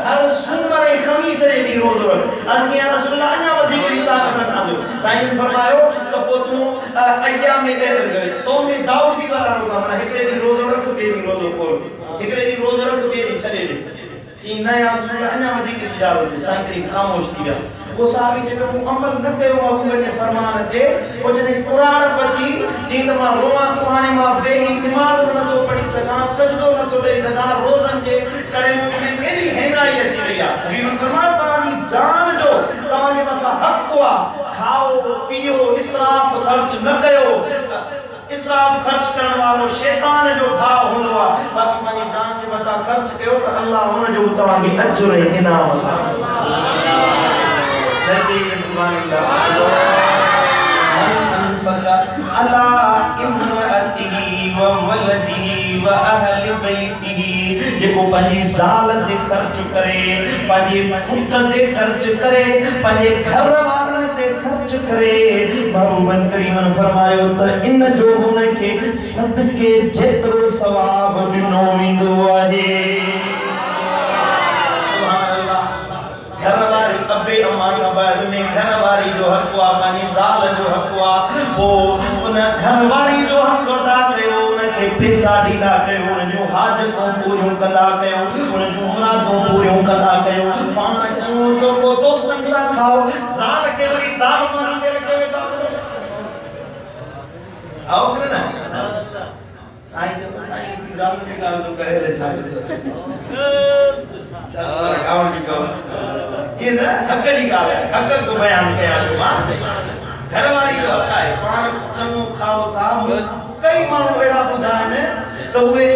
हर सूमर ऐं ख़मीस जे ॾींहुं रोज़ो रख अर्ज़ या रसूल अल्लाह अञा वधीक ताक़त रखां जो साईं ने फरमायो त पोइ तूं अयाम सोमे दाऊदी वारा रोज़ा माना हिकिड़े ॾींहुं रोज़ो रख ॿिए ॾींहुं रोज़ो खोल हिकिड़े ॾींहुं रोज़ो रख ॿिए ॾींहुं छॾे ॾे जी न या रसूल अञा वधीक इजाज़त साईं करीम ख़ामोश थी विया वो साहबी जे पे अमल न कयो अबू जे फरमान ते ओ जने कुरान पढ़ी जी त मां रोवां तो हाणे मां बेही नमाज़ न थो पढ़ी सघां सजदो न थो ॾेई सघां रोज़न जे करे मूंखे एॾी हेंगाई अची वई आहे हबीब फरमायो तव्हांजी जान जो तव्हांजे मथां हक़ आहे खाओ पीओ इसराफ़ ख़र्च न कयो इसराफ़ ख़र्च करण वारो शैतान जो भाव हूंदो आहे बाक़ी पंहिंजी जान जे मथां ख़र्च कयो त अल्लाह हुन जो तव्हांखे अजर ऐं इनाम अता सुभान अल्लाह अला इम्रातिही व वलदिही व अहल बैतिही जेको पंहिंजी ज़ाल ते ख़र्च करे पंहिंजे पुट ते ख़र्च करे पंहिंजे घर वारनि ते ख़र्च करे महबूबन करीमन फरमायो त इन जो हुनखे सदके जेतिरो सवाब ॾिनो वेंदो आहे घरवारी अबे अम्मा का बाद में घरवारी जो हक़ वा पानी ज़ाल जो हक़ वा वो उन घरवारी जो हक़ अदा कयो उनखे पैसा ॾींदा कयो उन जो हाजतूं पूरियूं कंदा कयो उन जूं मुरादूं पूरियूं कंदा कयो पाण चङो चोखो दोस्तनि सां खाओ ज़ाल खे वरी दाल मानी ते रखो वेठा आओ करे ना साईं जो साईं की ज़ाल जी ॻाल्हि तो करे ले छा चल गाउन जी को ये ना हक़ जी ॻाल्हि आहे हक़ को बयान कयां थो मां घरवारी जो हक़ आहे पाण चङो खाओ था कई माण्हू अहिड़ा ॿुधा आहिनि त उहे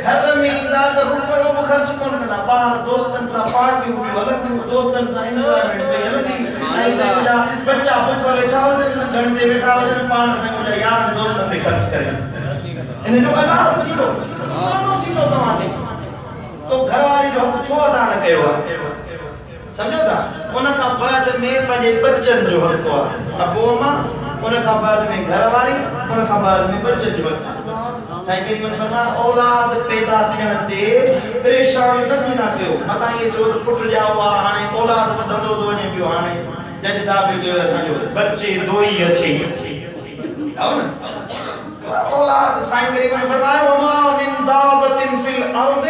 घर में ईंदा त रुपयो बि ख़र्च कोन कंदा ॿाहिरि दोस्तनि सां पार्टियूं बि हलंदियूं दोस्तनि सां एंजॉयमेंट बि हलंदी ऐं मुंहिंजा बच्चा बुख वेठा हुजनि घर ते वेठा हुजनि पाण सां मुंहिंजा यार दोस्तनि ते ख़र्च करे इन जो अज़ाब थींदो सामनो थींदो तव्हांखे तो घरवारी जो हक़ छो अदा न कयो आहे समझो था उन खां बाद में पंहिंजे बच्चनि जो हक़ आहे त पोइ मां उन खां बाद में घरवारी उन खां बाद में बच्चनि जो हक़ साईं करीमन फरमाया औलाद पैदा थियण ते परेशान न थींदा कयो मता ये जो पुट जाओ आ हाणे औलाद वधंदो तो वञे पियो हाणे जज साहब जो असांजो बच्चे दोई अचे आओ न औलाद साईं करीमन फरमाया वमा मिन दाबतिन फिल अर्द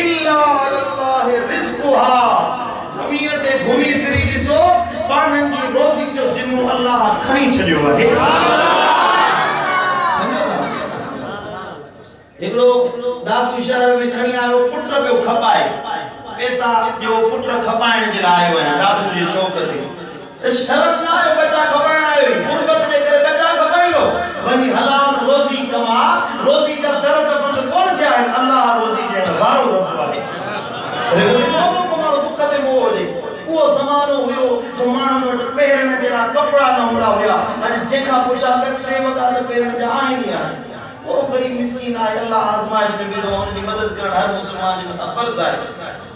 इल्ला अल्लाह रिज़्कुहा ज़मीन ते घुमी फिरी ॾिसो पाणनि जी रोज़ी जो ज़िम्मो अल्लाह खणी छॾियो आहे एकड़ो दादू शहर में खणी आयो पुट पियो खपाए पैसा जो पुट खपाइण जे लाइ आयो है दादू जे चौक ते शर्म न आयो बच्चा खपाइण आयो गुरबत जे करे बच्चा खपाइलो वनी हलाल रोज़ी कमा रोज़ी जा दर त बंद कोन थिया आहिनि अल्लाह रोज़ी जे वारो रब आहे रेगुलो कमाओ दुख ते मोह जे वो ज़मानो हुयो जो माण्हुनि वटि पहिरण जे लाइ कपिड़ा न हूंदा हुया अॼु जेका पुछा कटरे वॻा त पहिरण जा आहिनि ई आहिनि वो गरीब मिस्कीन आहे अल्लाह आज़माइश में विधो उनकी मदद करण हर मुसलमान जो मथा फर्ज़ आहे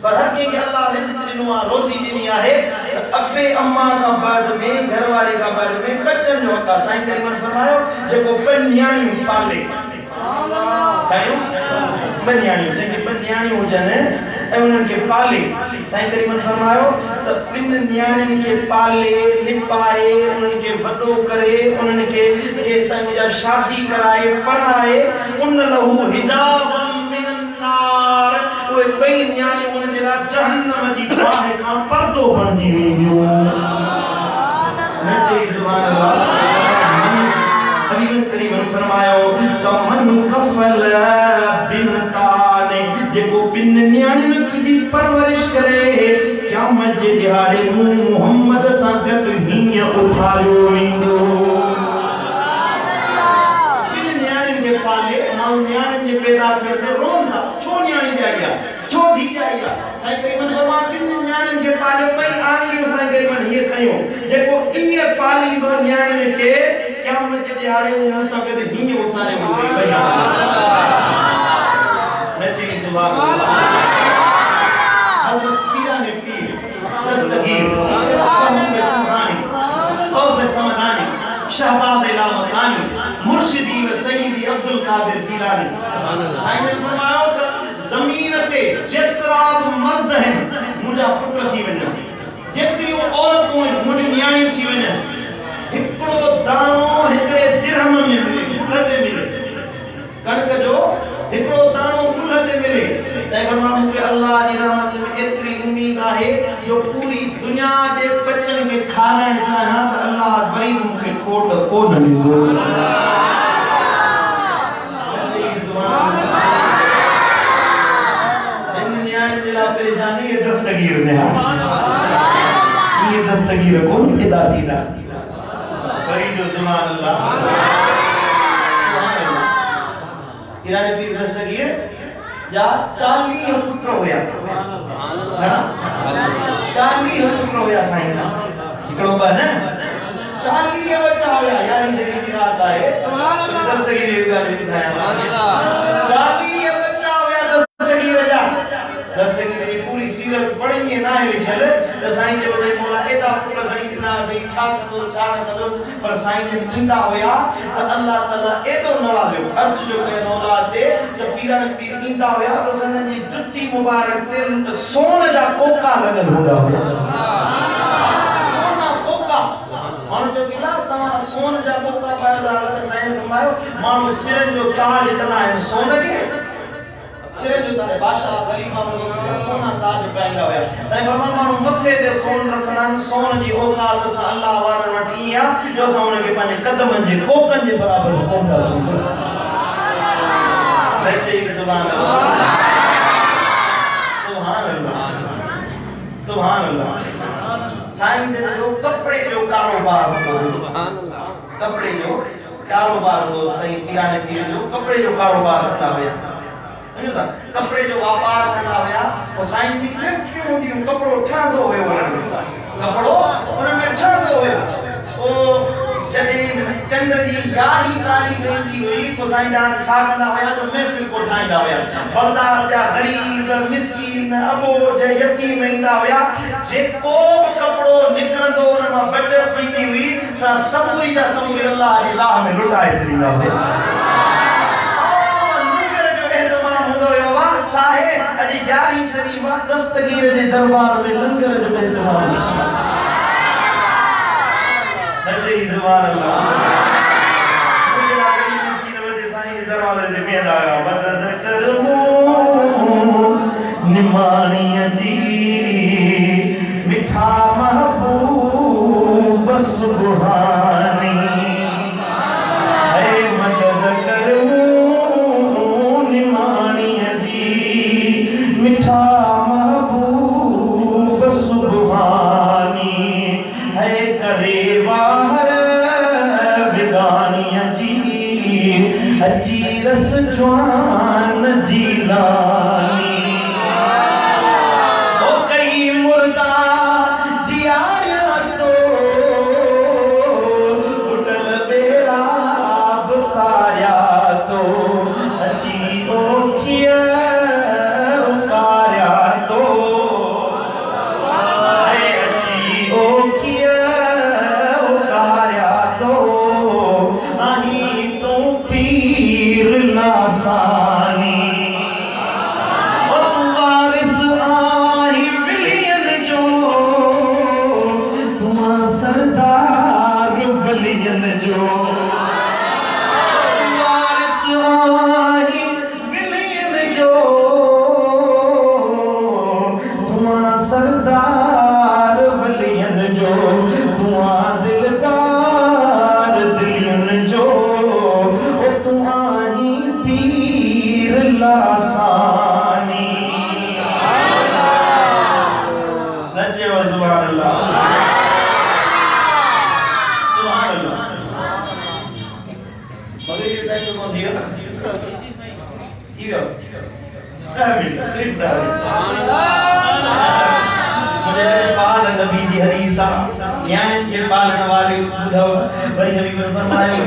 पर हर कंहिंखे अल्लाह रिज़्क़ ॾिनो आहे रोज़ी ॾिनी आहे अबे अम्मा खां बाद में घर वारे खां बाद में बच्चन जो हक़ आहे साईं करीमन फरमायो जेको ॿ न्याणियूं पाले कयूं ॿ न्याणियूं जंहिंखे ॿ न्याणियूं हुजनि ऐं उन्हनि खे पाले साईं करीमन फरमायो त ॿिनि न्याणियुनि खे पाले निपाए उन्हनि खे वॾो करे उन्हनि खे साईं जा शादी कराए पढ़ाए उन लहू हिजाबन मिनन नार उहे ॿई न्याणियूं उन जे लाइ जहन्नम जी बाहि खां पर्दो बणिजी वेंदियूं न चई सुभान अल्लाह हबीबन करीमन फरमायो त मन कफल बिनताने जेको बिन न्याणियुनि जी परवरिश करे क़यामत जे ॾिहाड़े मूं मोहम्मद सां गॾु हीअं उथारियो वेंदो बिन न्याणियुनि खे पाले माण्हू न्याणियुनि जे पैदा थियण ते रोंदा छो न्याणी ॼाई आहे छो धीउ ॼाई आहे साईं करीमन फरमायो ॿिनि न्याणियुनि खे पालियो ॿई आङिरियूं साईं करीमन हीअं कयूं जेको ईअं पालींदो न्याणियुनि खे क़यामत जे ॾिहाड़े मूं सां गॾु हीअं उथारे वेंदो न चई सुभान अल्लाह हज़रत पीराने पीर दस्तगीर महमूद सुभानी गौस समदानी शहबाज लामकानी मुर्शिदी व सय्यदी अब्दुल कादिर जीलानी साईं ने फरमायो त ज़मीन ते जेतिरा बि मर्द आहिनि मुंहिंजा पुट थी वञनि जेतिरियूं औरतूं आहिनि मुंहिंजियूं न्याणियूं थी वञनि हिकिड़ो दाणो हिकिड़े दिरहम में मिले मुल्ह ते मिले कणक जो हिकिड़ो दाणो मुल्ह ते मिले साईं फरमायो मूंखे अल्लाह जी रहमत में एतिरी उम्मीद आहे जो पूरी दुनिया जे बच्चनि खे खाराइण चाहियां त अल्लाह वरी मूंखे खोट कोन ॾींदो परेशानी ये दस्तगीर ने ये दस्तगीर कौन अदा थींदा वरी जो सुभान अल्लाह ईरानी पीर दस्तगीर जा 40 पुत्र हुया घणा 40 पुत्र हुया साईं ना हिकिड़ो ॿ न 40 बच्चा हुया यानी जेकी रात आहे दस्तगीर जी ॻाल्हि ॿुधायां 40 बच्चा हुया दस्तगीर जा दस्तगीर जी पूरी सीरत पढ़ी ना है लिखल त साईं जे वजह मोला एदा पुट खणी ॾिना अथई छा कंदो छा न कंदो पर साईं जन ईंदा हुया त अल्लाह ताला एॾो नवाज़ियो ख़र्च जो कयो औलाद ते त पीरन पीर ईंदा हुया त संदन जी जुती मुबारक ते सोन जा कोका लॻल हूंदा हुया सोना कोका माण्हू जो किला तव्हां सोन जा कोका पायो था साईं फरमायो माण्हू सिरनि जो ताज कंदा आहिनि सोन खे सिर जो तारे बादशाह खलीफा वगैरह सोना ताज पाईंदा हुया साईं फरमायो माण्हू मथे ते सोन रखंदा आहिनि सोन जी औकात सां अल्लाह वारनि वटि ईअं आहे जो असां हुनखे पंहिंजे कदमनि जे कोकनि जे बराबरि कोन था सम्झूं चई सुभान अल्लाह सुभान अल्लाह सुभान अल्लाह साईं जन जो कपड़े जो कारोबार हो कपड़े जो कारोबार हो सही पीराने पीर जो कपड़े जो कारोबार कंदा हुया कपड़े जो व्यापार कंदा हुया और साईं जी फैक्ट्रियूं हूंदियूं कपड़ो ठहंदो हुयो कपड़ो उनमें ठहंदो हुयो ओ जॾहिं चंड जी 11 तारीख़ ईंदी हुई पोइ साईं जान छा कंदा हुया जो महफ़िल कोठाईंदा हुया बगदाद जा गरीब मिस्कीन अबोज यतीम ईंदा हुया जेको कपड़ो निकिरंदो उन मां बचत थींदी हुई सा समूरी जा समूरी अल्लाह जी राह में लुटाए छॾींदा हुया छा है अॼु 11 शरीफ दस्तगीर जे दरबार में लंगर जो एतमाम नचे सुभान अल्लाह मुझे गरीब मिस्कीन वजे साईं जे दरवाजे ते वेंदा हुआ मदद करूं निमाणीअ जी मिठा महबूब सुभानी है मदद करूं निमाणीअ जी मिठा महबूब सुभानी है करे बाहर बिगानीअ जी अची रस जवान जीलानी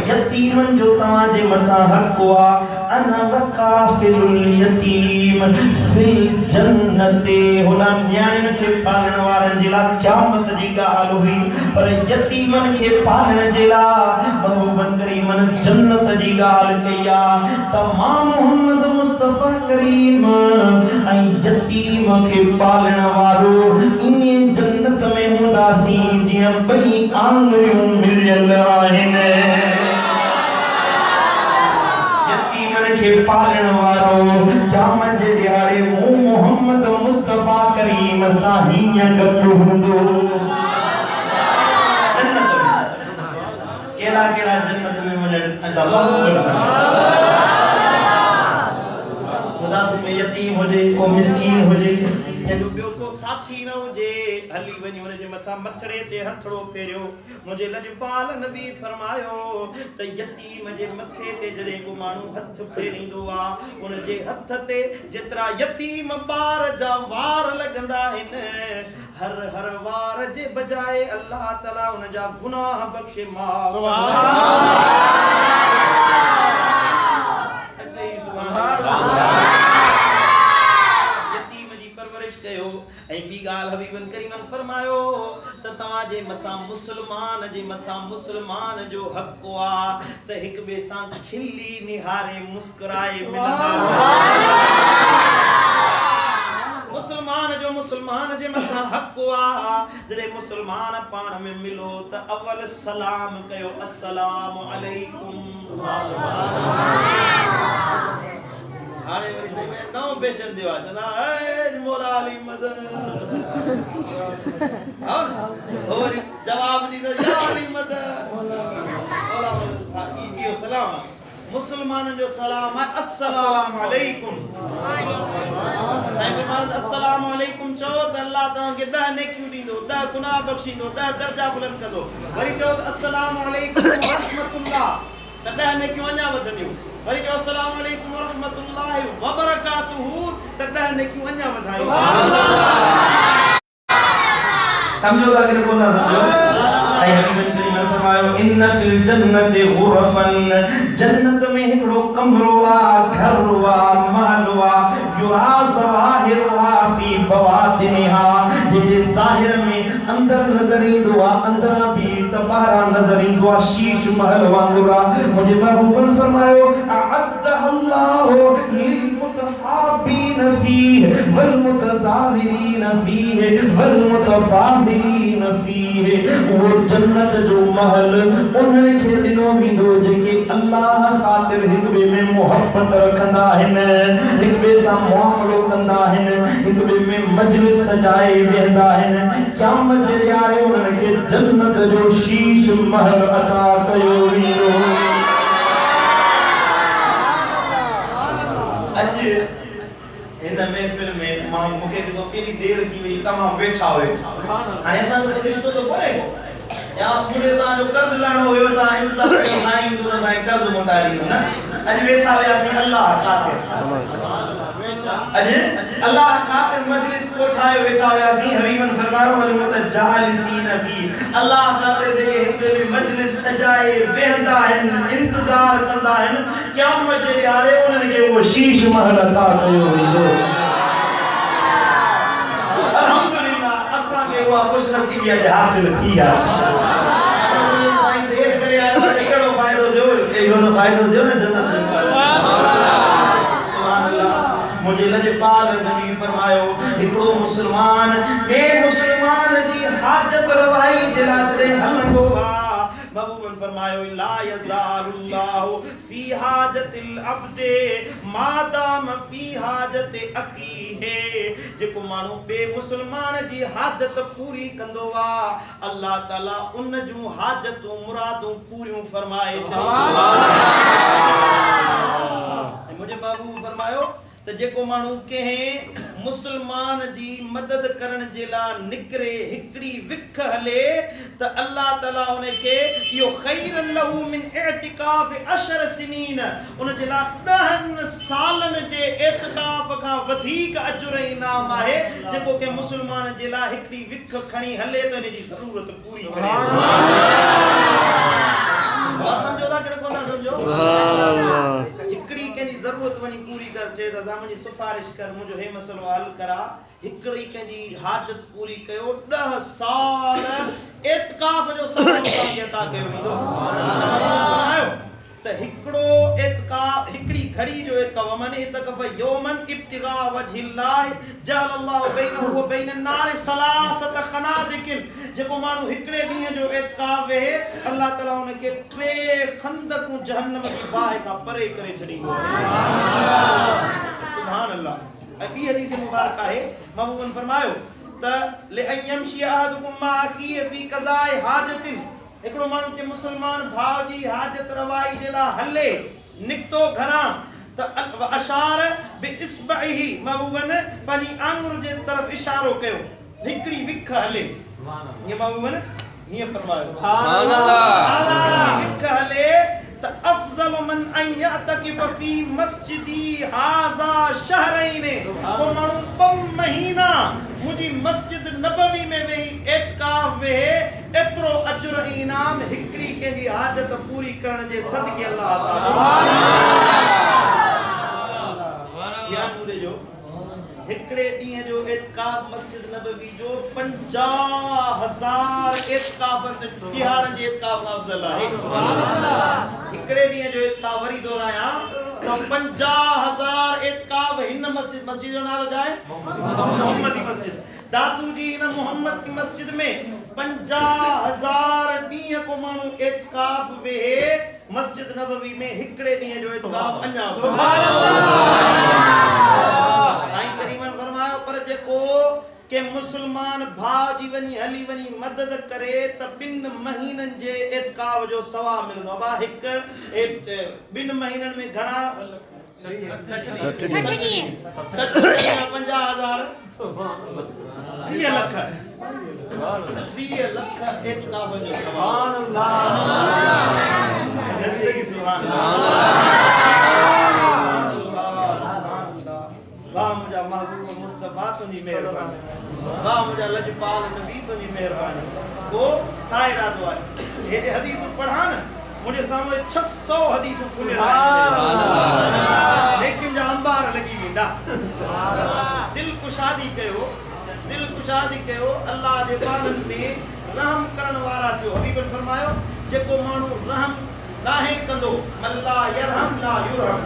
यतीमन जो तवाजे मथा हक हुआ अना वकाफिलुल यतीम फिल जन्नते हुना न्याणन के पालण वारन जिला क़यामत जी गाल हुई पर यतीमन के पालण जिला महबूबन करीमन जन्नत जी गाल कया तमाम मोहम्मद मुस्तफा करीम ऐं यतीम के पालण वारो इन जन्नत में हुंदासी जियां बई आंगरियूं मिलियल आहिनि के पालण वारो क़यामत जे ॾियारे मूं मोहम्मद मुस्तफा करीम सां हीअं गॾु हूंदो जन्नत केड़ा केड़ा जन्नत में वञण अल्लाह खुदा तुम्हें यतीम हुजे को मिस्कीन हुजे जॾहिं ॿियो को साथी न हुजे हली वञी हुन जे मथां मथड़े ते हथड़ो फेरियो मुंहिंजे लजपाल नबी फरमायो त यतीम जे मथे ते जॾहिं को माण्हू हथ फेरींदो आहे उन जे हथ ते जेतिरा यतीम ॿार जा वार लॻंदा आहिनि हर हर वार जे बजाए अल्लाह ताला उन जा गुनाह बख़्शे माफ़ ऐं बी गाल हबीबन करीमन फरमायो त तवा जे मथा मुसलमान जो हक वा त एक बे सां खिली निहारे मुस्कुराए मिलंदा मुसलमान जे मथा हक वा जॾहिं मुसलमान पाण में मिलो त अवल सलाम कयो अस्सलाम अलैकुम हाणे वरी सही में नओं फैशन दियो आहे चवंदा ए मौला अली मदद और जवाब ॾींदो या अली मदद मौला मदद इहो सलाम मुसलमाननि जो सलाम आहे अस्सलाम अलैकुम साईं फरमायो अस्सलाम अलैकुम चओ त अल्लाह तव्हांखे 10 नेकियूं ॾींदो 10 गुनाह बख़्शींदो 10 दर्जा बुलंद कंदो वरी चओ त अस्सलाम अलैकुम व रहमतुल्लाह त 10 नेकियूं अञा वधंदियूं वरी चओ अस्सलाम वालेकुम व रहमतुल्लाहि व बरकातुहू त 10 नेकियूं अञा वधायूं समझो था कि कोन समझो ऐं हबीबन करीम फरमायो इन फिल जन्नति गुरफन जन्नत में हिकड़ो कमरो आ घर आ महल आ युरा ज़वाहिरुहा फी बवातिनहा जे ज़ाहिर में अंदर नजर ईंदो आ अंदर भी त ॿाहिरां नजर ईंदो आ शीश महल वांगुरु आ मुंहिंजे महबूबन फरमायो अअद्द अल्लाहु लिल मुतहाबीन فيه والمتظاهرين فيه والمتبادلين فيه वो जन्नत जो महल उन्हनि खे ॾिनो वेंदो जेके अल्लाह ख़ातिर हिक ॿिए में मोहब्बत रखंदा आहिनि, हिक ॿिए सां मुआमलो कंदा आहिनि, हिक ॿिए में मजलिस सजाए वेहंदा आहिनि। क़यामत जे ॾियारे उन्हनि खे जन्नत जो शीश महल अता कयो वेंदो। अॼु हिन महफ़िल में मां मूंखे ॾिसो केॾी देरि थी वई, तव्हां वेठा हुयो, हाणे असांजो रिश्तो त कोन्हे को या मूंखे तव्हांजो कर्ज़ लाहिणो हुयो, तव्हां इंतज़ार कयो साईं ईंदो त तव्हांखे कर्ज़ मोटाए ॾींदो न। अॼु वेठा हुयासीं अल्लाह ख़ातिर, अॼु अल्लाह ख़ातिर मजलिस कोठाए वेठा हुयासीं। हबीबन फरमायो वल मुतजालिसीन फी, अल्लाह ख़ातिर जेके हिक ॿिए में मजलिस सजाए वेहंदा आहिनि, इंतज़ार कंदा आहिनि, क़यामत जे ॾियारे उन्हनि खे उहो शीश महल अता कयो वेंदो। अल्हम्दुलिल्लाह असांखे उहा ख़ुशनसीबी अॼु हासिल थी आहे। साईं देर करे आयो, कहिड़ो फ़ाइदो थियो, इहो त फ़ाइदो थियो न जन्नत जो। सुभान अल्लाह। मुझे लजपाल नबी फरमायो हिकड़ो मुसलमान ॿिए मुसलमान जी हाजत रवाई जे लाइ हलंदो आहे, महबूबन फरमायो ला यज़ालुल्लाहु फी हाजतिल अब्दे मादाम फी हाजति अखीहे। जेको माण्हू ॿिए मुसलमान जी हाजत पूरी कंदो आहे, अल्लाह ताला उन जूं हाजतूं मुरादूं पूरियूं फरमाए छॾींदो। मुंहिंजे महबूब फरमायो त जेको माण्हू कंहिं मुसलमान जी मदद करण जे लाइ निकिरे, हिकिड़ी विख हले, त अल्लाह ताला उनखे इहो खैरन लहू मिन इतिकाफ 10 सिनीन, उन जे लाइ 10 सालनि जे इतिकाफ खां वधीक अजुर इनाम आहे। जेको के मुसलमान जे लाइ हिकिड़ी विख खणी हले त इन जी ज़रूरत पूरी करे। समझो था कि कोन समझो? सुभान अल्लाह। हिकिड़ी कंहिंजी ज़रूरत वञी पूरी कर, चए त मुंहिंजी सिफारिश कर, मुंहिंजो हे मसलो हल करा, हिकिड़ी कंहिंजी हाजत पूरी कयो, 10 साल इतिकाफ जो सवाब तव्हांखे अता कयो वेंदो। फरमायो त हिकिड़ो इतिकाफ, हिकिड़ी घड़ी जो इतिकाफ मन इतिकाफ यौमन इब्तिगा वजहिल्लाह जअलल्लाहु बैनहु व बैन नार सलासत खनादिकिन। जेको माण्हू हिकिड़े ॾींहं जो इतिकाफ वेहे, अल्लाह ताला उनखे 3 खंदकूं जहन्नम जी बाहि खां परे करे छॾींदो आहे। सुभान अल्लाह। ॿी हदीस मुबारक आहे, महबूबन फरमायो त लिअयमशी अहदुकुम मा अखीहि फी क़ज़ाए हाजतिन। हिकिड़ो माण्हू के मुसलमान भाउ जी हाजत रवाई जे लाइ हले, निकितो घरां त अशार बिइस्बइही, महबूबन पंहिंजी आङुर जे तरफ़ इशारो कयो, हिकिड़ी विख हले। ये महबूबन हीअं फरमायो सुभान अल्लाह। विख हले त अफज़ल मन अन यअतकिफ फी मस्जिदी हाज़ा शहरैन। वो माण्हू 2 महीना मुंहिंजी मस्जिद नबवी में वेही इतिकाफ वेहे, एतिरो अजुर इनाम हिकिड़ी कंहिंजी हाजत पूरी करण जे सदके अल्लाह ताला। या पूरे जो हिकिड़े ॾींहं जो इतिकाफ मस्जिद नबवी जो 50,000 इतिकाफ तिहाड़नि जे इतिकाफ खां अफ़ज़ल आहे। हिकिड़े ॾींहं जो इतिकाफ वरी दोहरायां त 50,000 इतिकाफ हिन मस्जिद जो नालो छा आहे? मोहम्मदी मस्जिद। दादू जी हिन मोहम्मद की मस्जिद में 50,000 ॾींहं को माण्हू इतिकाफ वेहे, मस्जिद नबवी में हिकिड़े ॾींहं जो इतिकाफ अञा। सुभान अल्लाह। साईं करीमन फरमायो पर जेको के मुसलमान भाउ जी वञी हली वञी मदद करे त 2 महीननि जे इतिकाफ जो सवाब मिलंदो आहे। हिकु 2 महीननि में घणा 60 50,000 3 लख 3 लख इतिकाफ जो सवाब। सुभान अल्लाह। सुभान अल्लाह। वाह मुझा महबूब मुस्तफा तुझी मेहरबानी, वाह मुझा लजपाल नबी तुझी मेहरबानी। वो छा इरादो आहे? हे जे हदीस पढ़ा न, मुझे सामने 600 हदीसूं खुलियल आहिनि, लेकिन जा अंबार लगी वेंदा। दिल कुशादी कयो, दिल कुशादी कयो, अल्लाह जे बारनि में रहम करण वारा थियो। हबीबन फरमायो जेको माण्हू रहम नाहे कंदो, मल्ला यरहम ला युरहम,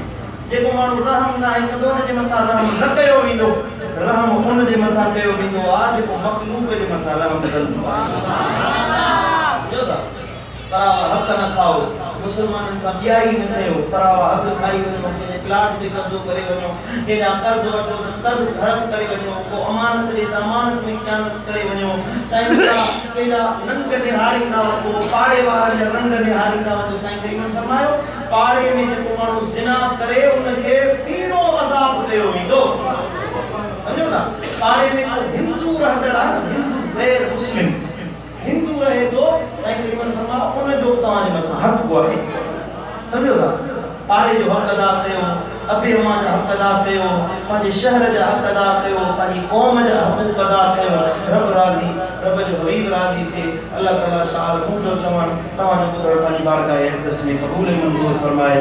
जेको माण्हू रहम नाहे कंदो उन जे मथां रहम न कयो वेंदो। रहम उन जे मथा कयो वेंदो आहे जेको मखलूक जे मथा रहम कंदो आहे। जो था परावा हक़ न खाओ, मुसलमाननि सां ॿियाई न कयो, परावा हक़ खाई वञो, कंहिंजे प्लाट ते कब्ज़ो करे वञो, कंहिंजा कर्ज़ वठो त कर्ज़ हड़प करे वञो, को अमानत ॾे त अमानत में ख़यानत करे वञो, साईं कंहिंजा नंग निहारींदा वठो, पाड़े वारनि जा नंग निहारींदा वठो। साईं करीम फरमायो पाड़े में जेको माण्हू ज़िना करे उनखे पीड़ो अज़ाब कयो वेंदो। समझो था, पाड़े में को हिंदू रहंदड़ आहे, हिंदू गैर मुस्लिम हिंदू रहे तो साईं करीम फरमायो उन जो तव्हांजे मथां हक़ आहे। समझो था, पाड़े जो हक़ अदा कयो, अबे अमा जा हक़ अदा कयो, पंहिंजे शहर जा हक़ अदा कयो, पंहिंजी क़ौम जा हक़ूक़ अदा कयो। रब राज़ी, रब जो हबीब राज़ी थे। अल्लाह ताला शाह मुंहिंजो चवण तव्हांजो ॿुधण पंहिंजी बारगाह में क़बूल मंज़ूर फरमाए।